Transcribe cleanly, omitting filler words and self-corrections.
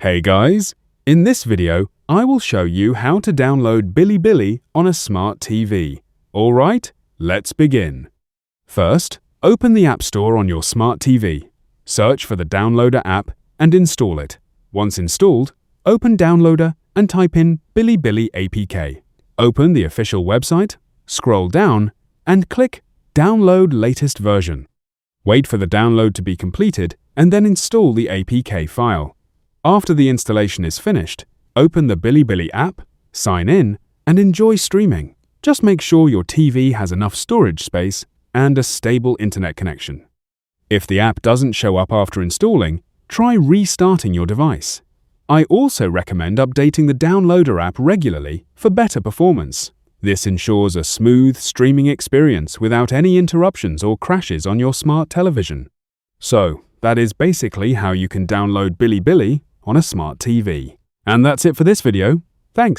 Hey guys, in this video, I will show you how to download Bilibili on a smart TV. Alright, let's begin. First, open the App Store on your smart TV. Search for the Downloader app and install it. Once installed, open Downloader and type in Bilibili APK. Open the official website, scroll down, and click Download Latest Version. Wait for the download to be completed and then install the APK file. After the installation is finished, open the Bilibili app, sign in, and enjoy streaming. Just make sure your TV has enough storage space and a stable internet connection. If the app doesn't show up after installing, try restarting your device. I also recommend updating the Downloader app regularly for better performance. This ensures a smooth streaming experience without any interruptions or crashes on your smart television. So, that is basically how you can download Bilibili on a smart TV. And that's it for this video. Thanks.